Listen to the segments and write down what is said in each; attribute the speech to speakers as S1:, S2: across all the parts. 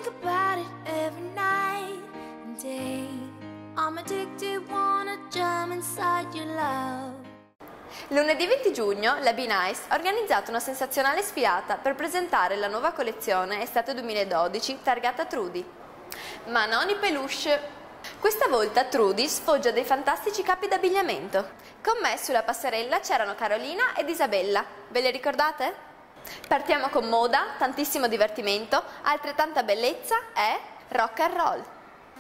S1: think about it every night and day. I'm addicted, wanna jump inside your love.
S2: Lunedì 20 giugno la Be Nice ha organizzato una sensazionale sfilata per presentare la nuova collezione estate 2012 targata Trudy. Ma non i peluche! Questa volta Trudy sfoggia dei fantastici capi d'abbigliamento. Con me sulla passerella c'erano Carolina ed Isabella. Ve le ricordate? Partiamo con moda, tantissimo divertimento, altrettanta bellezza e rock and roll.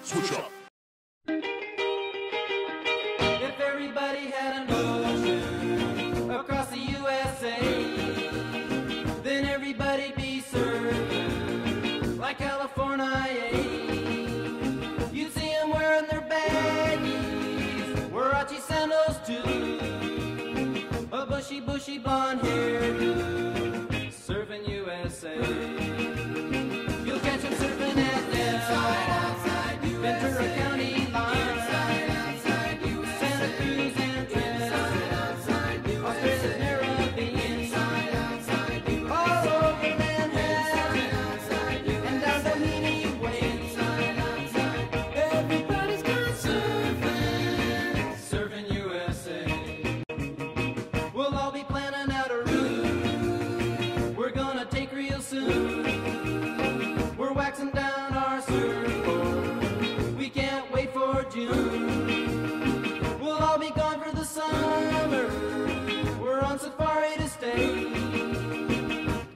S3: Switch up.
S4: If everybody had an ocean across the USA, then everybody'd be served like California. You'd see them wearing their baggies, Warachi sandals too, a bushy blonde hairdo, surfing USA. You'll catch them surfing at Del, Ventura County line, Santa Cruz and Trent, Australia, Caribbean, all over Manhattan, and down Doheny Way. Everybody's gone surfing, surfing USA. We'll all be planning out a route we're gonna take real soon. We're waxing down our surfboard, we can't wait for June. We'll all be gone for the summer, we're on safari to stay.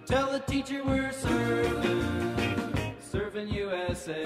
S4: Tell the teacher we're surfing, surfing USA.